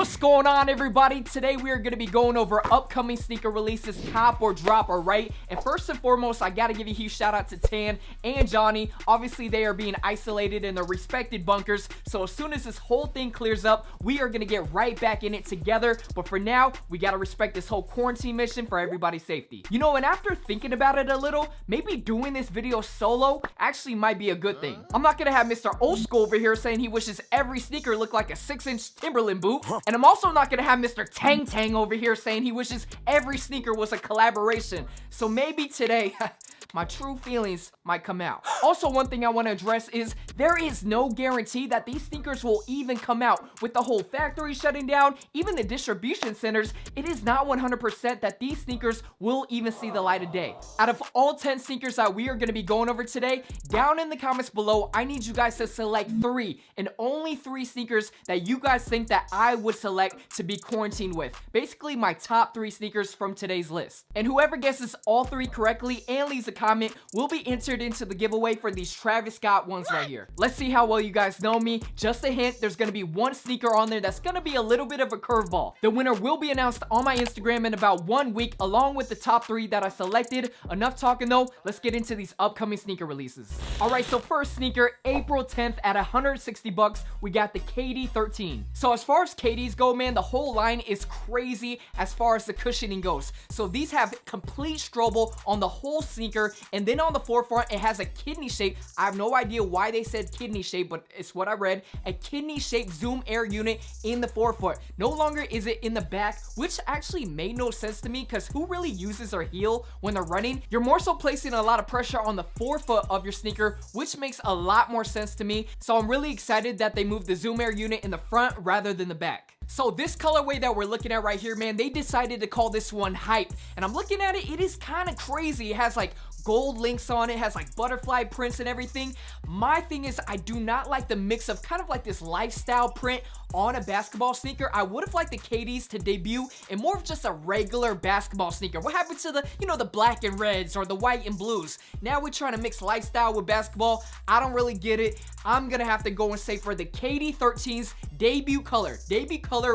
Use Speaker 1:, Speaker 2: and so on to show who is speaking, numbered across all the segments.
Speaker 1: What's going on, everybody? Today we are going to be going over upcoming sneaker releases, cop or drop or right. And first and foremost, I got to give a huge shout out to Tang and Johnny. Obviously, they are being isolated in their respected bunkers. So as soon as this whole thing clears up, we are going to get right back in it together. But for now, we got to respect this whole quarantine mission for everybody's safety. You know, and after thinking about it a little, maybe doing this video solo actually might be a good thing. I'm not going to have Mr. Old School over here saying he wishes every sneaker looked like a 6-inch Timberland boot. And I'm also not gonna have Mr. Tang over here saying he wishes every sneaker was a collaboration. So maybe today, my true feelings might come out. Also, one thing I want to address is there is no guarantee that these sneakers will even come out. With the whole factory shutting down, even the distribution centers, it is not 100% that these sneakers will even see the light of day. Out of all 10 sneakers that we are going to be going over today, down in the comments below, I need you guys to select 3 and only 3 sneakers that you guys think that I would select to be quarantined with. Basically, my top 3 sneakers from today's list. And whoever guesses all 3 correctly and leaves a comment will be entered into the giveaway for these Travis Scott ones right here. Let's see how well you guys know me. Just a hint, there's gonna be one sneaker on there that's gonna be a little bit of a curveball. The winner will be announced on my Instagram in about 1 week, along with the top 3 that I selected. Enough talking though, let's get into these upcoming sneaker releases. Alright, so first sneaker, April 10th at 160 bucks, we got the KD 13. So as far as KDs go, man, the whole line is crazy as far as the cushioning goes. So these have complete strobo on the whole sneaker, and then on the forefront, it has a kidney shape. I have no idea why they said kidney shape, but it's what I read. A kidney shaped zoom air unit in the forefoot. No longer is it in the back, which actually made no sense to me because who really uses their heel when they're running? You're more so placing a lot of pressure on the forefoot of your sneaker, which makes a lot more sense to me. So I'm really excited that they moved the zoom air unit in the front rather than the back. So this colorway that we're looking at right here, man, they decided to call this one Hype. And I'm looking at it, it is kind of crazy. It has like gold links on it, has like butterfly prints and everything. My thing is, I do not like the mix of kind of like this lifestyle print on a basketball sneaker. I would have liked the KDs to debut in more of just a regular basketball sneaker. What happened to the, you know, the black and reds or the white and blues? Now we're trying to mix lifestyle with basketball. I don't really get it. I'm gonna have to go and say for the KD 13's debut color,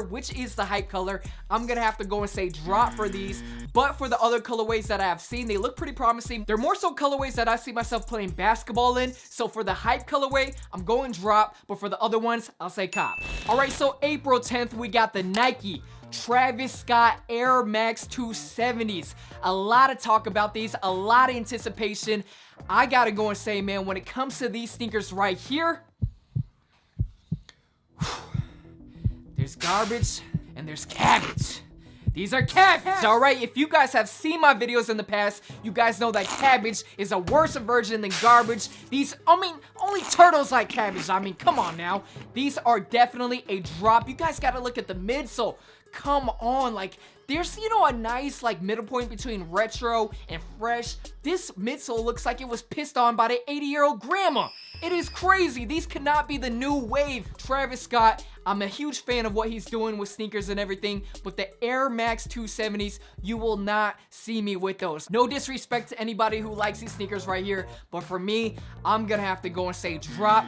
Speaker 1: which is the Hype color, I'm gonna have to go and say drop for these. But for the other colorways that I have seen, they look pretty promising. They're more so colorways that I see myself playing basketball in. So for the Hype colorway, I'm going drop, but for the other ones, I'll say cop. All right, so April 10th, we got the Nike Travis Scott Air Max 270s. A lot of talk about these, a lot of anticipation. I gotta go and say, man, when it comes to these sneakers right here, there's garbage and there's cabbage. These are cabbage, all right? If you guys have seen my videos in the past, you guys know that cabbage is a worse version than garbage. These, I mean, only turtles like cabbage. I mean, come on now. These are definitely a drop. You guys gotta look at the midsole. Come on, like, there's, you know, a nice, like, middle point between retro and fresh. This midsole looks like it was pissed on by the 80-year-old grandma. It is crazy. These cannot be the new wave. Travis Scott, I'm a huge fan of what he's doing with sneakers and everything, but the Air Max 270s, you will not see me with those. No disrespect to anybody who likes these sneakers right here, but for me, I'm gonna have to go and say drop.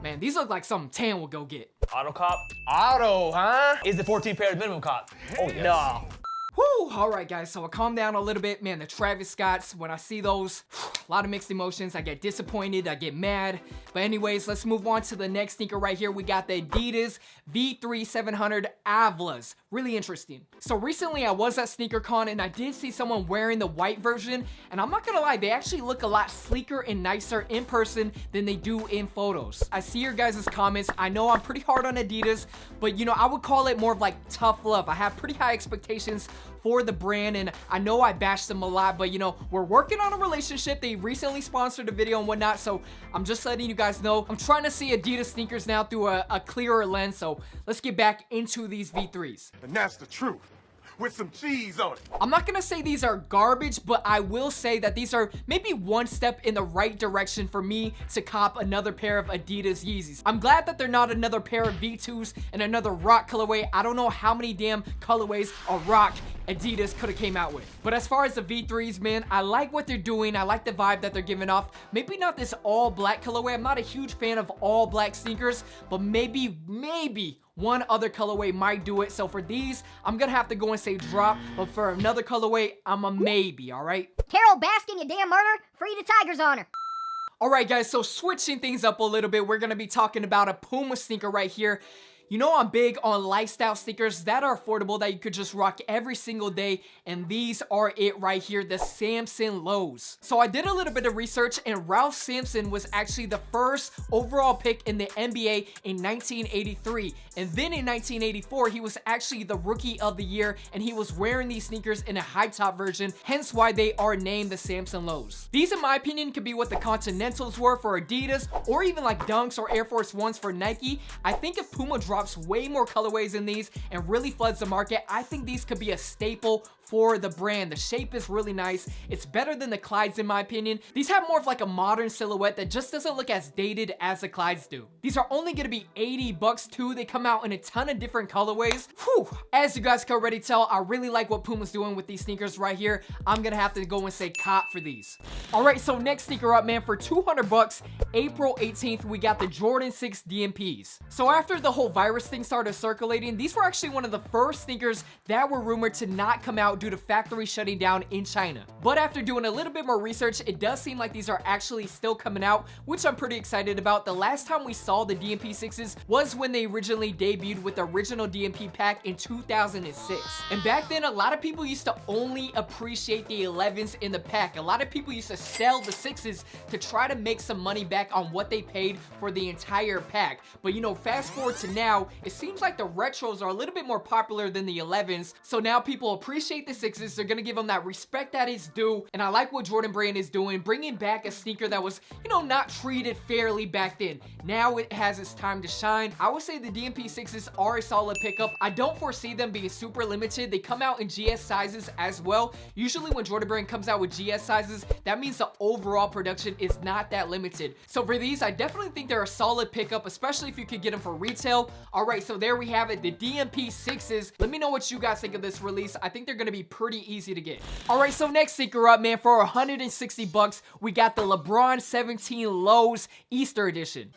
Speaker 1: Man, these look like something Tang will go get.
Speaker 2: Auto cop?
Speaker 3: Auto, huh?
Speaker 2: Is the 14 pair minimum cop?
Speaker 3: Oh, yes. No.
Speaker 1: Whew, all right, guys, so I'll calm down a little bit. Man, the Travis Scotts, when I see those, a lot of mixed emotions. I get disappointed, I get mad. But anyways, let's move on to the next sneaker right here. We got the Adidas V3 700 Avlas. Really interesting. So recently I was at SneakerCon and I did see someone wearing the white version. And I'm not gonna lie, they actually look a lot sleeker and nicer in person than they do in photos. I see your guys' comments. I know I'm pretty hard on Adidas, but you know, I would call it more of like tough love. I have pretty high expectations for the brand, and I know I bashed them a lot, but you know, we're working on a relationship. They recently sponsored a video and whatnot, so I'm just letting you guys know I'm trying to see Adidas sneakers now through a clearer lens. So let's get back into these V3s.
Speaker 4: And that's the truth, with some cheese on it.
Speaker 1: I'm not gonna say these are garbage, but I will say that these are maybe one step in the right direction for me to cop another pair of Adidas Yeezys. I'm glad that they're not another pair of V2s and another rock colorway. I don't know how many damn colorways a rock Adidas could have came out with. But as far as the V3s, man, I like what they're doing. I like the vibe that they're giving off. Maybe not this all black colorway. I'm not a huge fan of all black sneakers, but maybe one other colorway might do it. So for these, I'm gonna have to go and say drop, but for another colorway, I'm a maybe, all right?
Speaker 2: Carol Baskin, you damn murderer. Free the Tiger's honor.
Speaker 1: Alright guys, so switching things up a little bit, we're going to be talking about a Puma sneaker right here. You know I'm big on lifestyle sneakers that are affordable, that you could just rock every single day, and these are it right here, the Samson Lows. So I did a little bit of research, and Ralph Sampson was actually the first overall pick in the NBA in 1983, and then in 1984 he was actually the Rookie of the Year, and he was wearing these sneakers in a high top version, hence why they are named the Samson Lows. These, in my opinion, could be what the Continentals were for Adidas, or even like Dunks or Air Force Ones for Nike. I think if Puma drops way more colorways in these and really floods the market, I think these could be a staple for the brand. The shape is really nice. It's better than the Clydes in my opinion. These have more of like a modern silhouette that just doesn't look as dated as the Clydes do. These are only gonna be $80 too. They come out in a ton of different colorways. Whew. As you guys can already tell, I really like what Puma's doing with these sneakers right here. I'm gonna have to go and say cop for these. All right, so next sneaker up, man, for $200, April 18th, we got the Jordan 6 DMPs. So after the whole virus thing started circulating, these were actually one of the first sneakers that were rumored to not come out due to factories shutting down in China. But after doing a little bit more research, it does seem like these are actually still coming out, which I'm pretty excited about. The last time we saw the DMP 6s was when they originally debuted with the original DMP pack in 2006. And back then, a lot of people used to only appreciate the 11s in the pack. A lot of people used to sell the 6s to try to make some money back on what they paid for the entire pack. But you know, fast forward to now, it seems like the retros are a little bit more popular than the 11s. So now people appreciate the 6s. They're gonna give them that respect that is due. And I like what Jordan Brand is doing, bringing back a sneaker that was, you know, not treated fairly back then. Now it has its time to shine. I would say the DMP 6s are a solid pickup. I don't foresee them being super limited. They come out in GS sizes as well. Usually when Jordan Brand comes out with GS sizes, that means the overall production is not that limited. So for these, I definitely think they're a solid pickup, especially if you could get them for retail. All right, so there we have it, the DMP 6s. Let me know what you guys think of this release. I think they're gonna be pretty easy to get. All right, so next sneaker up, man, for $160, we got the LeBron 17 Lows Easter Edition.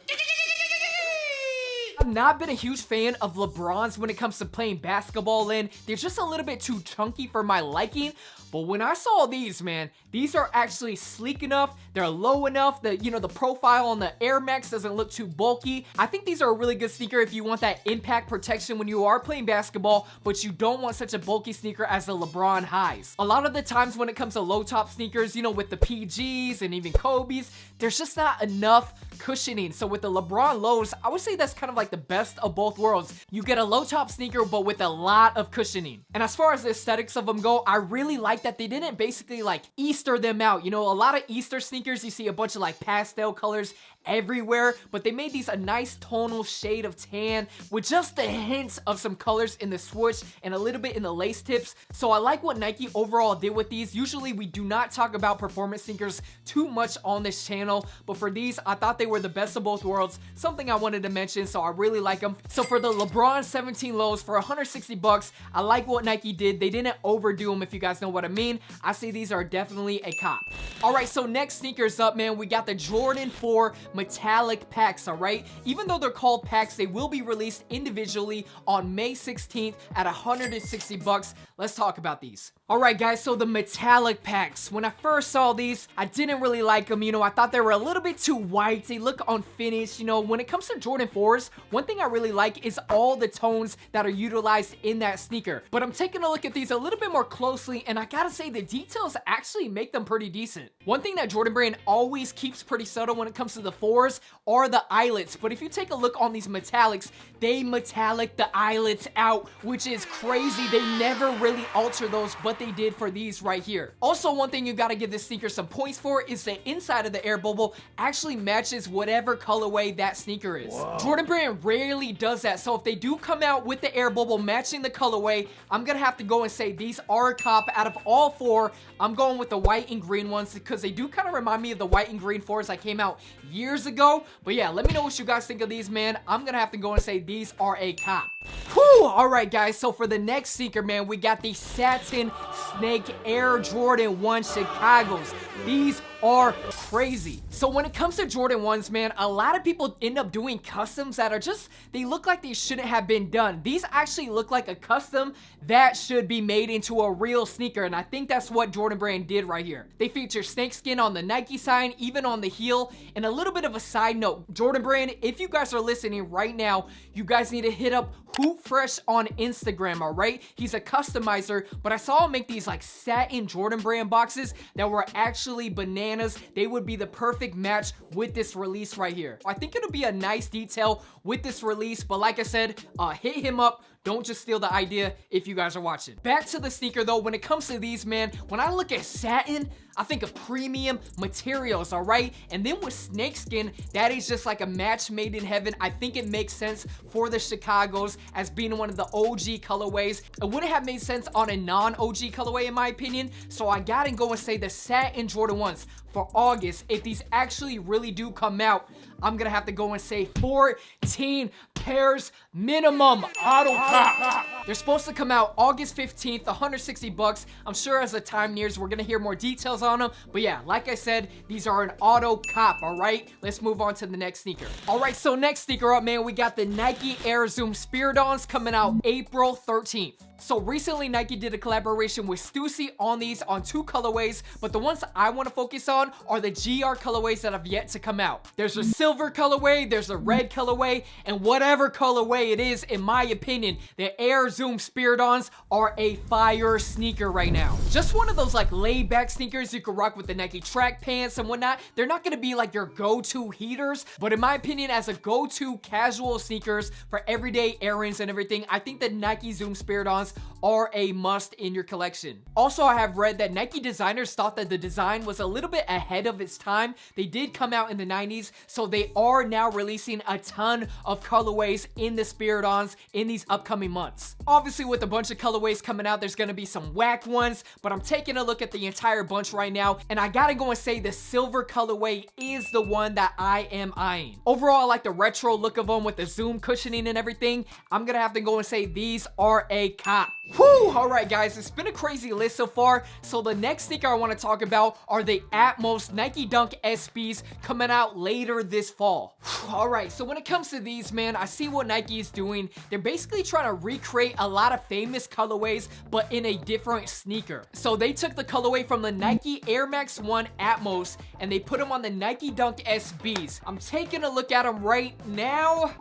Speaker 1: I've not been a huge fan of LeBrons when it comes to playing basketball in. They're just a little bit too chunky for my liking. But when I saw these, man, these are actually sleek enough. They're low enough that, you know, the profile on the Air Max doesn't look too bulky. I think these are a really good sneaker if you want that impact protection when you are playing basketball, but you don't want such a bulky sneaker as the LeBron highs. A lot of the times when it comes to low top sneakers, you know, with the PGs and even Kobe's, there's just not enough cushioning. So with the LeBron Lows, I would say that's kind of like the best of both worlds. You get a low top sneaker, but with a lot of cushioning. And as far as the aesthetics of them go, I really like that they didn't basically like Easter them out. You know, a lot of Easter sneakers, you see a bunch of like pastel colors everywhere, but they made these a nice tonal shade of tan with just the hints of some colors in the swoosh and a little bit in the lace tips. So I like what Nike overall did with these. Usually we do not talk about performance sneakers too much on this channel, but for these, I thought they were the best of both worlds, something I wanted to mention, so I really like them. So for the LeBron 17 Lows for $160, I like what Nike did. They didn't overdo them, if you guys know what I mean. I say these are definitely a cop. All right, so next sneakers up, man, we got the Jordan 4 metallic packs. All right, even though they're called packs, they will be released individually on May 16th at $160. Let's talk about these. All right, guys, so the metallic packs, when I first saw these, I didn't really like them. You know, I thought they were a little bit too white. They look unfinished. You know, when it comes to Jordan 4s, one thing I really like is all the tones that are utilized in that sneaker. But I'm taking a look at these a little bit more closely, and I gotta say the details actually make them pretty decent. One thing that Jordan Brand always keeps pretty subtle when it comes to the 4s are the eyelets. But if you take a look on these metallics, they metallic the eyelets out, which is crazy. They never really alter those, but they did for these right here. Also, one thing you gotta give this sneaker some points for is the inside of the air bubble actually matches whatever colorway that sneaker is. Whoa. Jordan Brand rarely does that, so if they do come out with the air bubble matching the colorway, I'm gonna have to go and say these are a cop. Out of all 4, I'm going with the white and green ones because they do kind of remind me of the white and green 4s that came out years years ago. But yeah, let me know what you guys think of these, man. I'm gonna have to go and say these are a cop. Whew! Alright guys, so for the next sneaker, man, we got the Satin Snake Air Jordan 1 Chicago's. These are crazy. So when it comes to Jordan 1s, man, a lot of people end up doing customs that are just, they look like they shouldn't have been done. These actually look like a custom that should be made into a real sneaker, and I think that's what Jordan Brand did right here. They feature snakeskin on the Nike sign, even on the heel, and a little bit of a side note, Jordan Brand, if you guys are listening right now, you guys need to hit up Hoop Fresh on Instagram, alright? He's a customizer, but I saw him make these like satin Jordan Brand boxes that were actually bananas. They would be the perfect match with this release right here. I think it'll be a nice detail with this release, but like I said, hit him up. Don't just steal the idea if you guys are watching. Back to the sneaker though, when it comes to these, man, when I look at satin, I think of premium materials, all right? And then with snakeskin, that is just like a match made in heaven. I think it makes sense for the Chicagos as being one of the OG colorways. It wouldn't have made sense on a non-OG colorway in my opinion, so I gotta go and say the satin Jordan 1s for August. If these actually really do come out, I'm gonna have to go and say 14 pairs minimum. Auto cop. They're supposed to come out August 15th, $160. I'm sure as the time nears, we're gonna hear more details on them. But yeah, like I said, these are an auto cop, all right? Let's move on to the next sneaker. All right, so next sneaker up, man, we got the Nike Air Zoom Spiridons coming out April 13th. So recently Nike did a collaboration with Stussy on these on 2 colorways, but the ones I want to focus on are the GR colorways that have yet to come out. There's a silver colorway, there's a red colorway, and whatever colorway it is, in my opinion, the Air Zoom Spiridons are a fire sneaker right now. Just one of those like laid back sneakers you can rock with the Nike track pants and whatnot. They're not going to be like your go-to heaters, but in my opinion, as a go-to casual sneakers for everyday errands and everything, I think the Nike Zoom Spiridons are a must in your collection. Also, I have read that Nike designers thought that the design was a little bit ahead of its time. They did come out in the 90s, so they are now releasing a ton of colorways in the Spiridons in these upcoming months. Obviously, with a bunch of colorways coming out, there's gonna be some whack ones, but I'm taking a look at the entire bunch right now, and I gotta go and say the silver colorway is the one that I am eyeing. Overall, I like the retro look of them with the zoom cushioning and everything. I'm gonna have to go and say these are a cop. Whew! Alright guys, it's been a crazy list so far. So the next sneaker I want to talk about are the Atmos Nike Dunk SBs coming out later this fall. Alright, so when it comes to these, man, I see what Nike is doing. They're basically trying to recreate a lot of famous colorways, but in a different sneaker. So they took the colorway from the Nike Air Max 1 Atmos and they put them on the Nike Dunk SBs. I'm taking a look at them right now.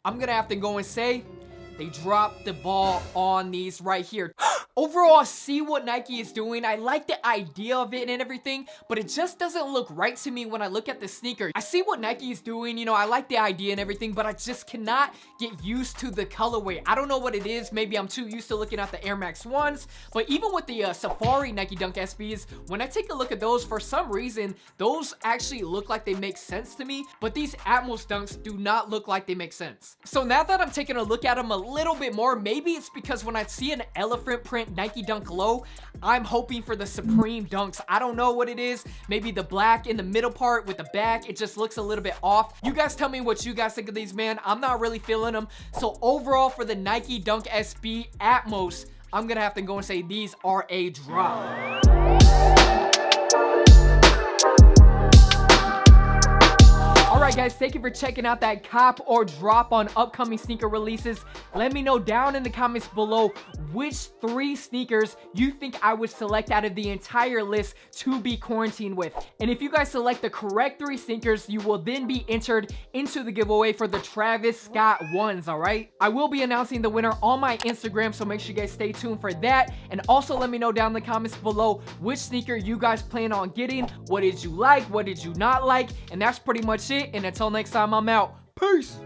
Speaker 1: I'm gonna have to go and say they dropped the ball on these right here. Overall, I see what Nike is doing. I like the idea of it and everything, but it just doesn't look right to me when I look at the sneaker. I see what Nike is doing, you know, I like the idea and everything, but I just cannot get used to the colorway. I don't know what it is. Maybe I'm too used to looking at the Air Max 1s, but even with the Safari Nike Dunk SBs, when I take a look at those, for some reason, those actually look like they make sense to me, but these Atmos Dunks do not look like they make sense. So now that I'm taking a look at them a little bit more, maybe it's because when I see an elephant print Nike Dunk Low, I'm hoping for the Supreme Dunks. I don't know what it is. Maybe the black in the middle part with the back, it just looks a little bit off. You guys tell me what you guys think of these, man. I'm not really feeling them. So overall for the Nike Dunk SB Atmos, I'm gonna have to go and say these are a drop. Alright guys, thank you for checking out that cop or drop on upcoming sneaker releases. Let me know down in the comments below which 3 sneakers you think I would select out of the entire list to be quarantined with. And if you guys select the correct 3 sneakers, you will then be entered into the giveaway for the Travis Scott ones, alright? I will be announcing the winner on my Instagram, so make sure you guys stay tuned for that. And also let me know down in the comments below which sneaker you guys plan on getting. What did you like? What did you not like? And that's pretty much it. And until next time, I'm out. Peace.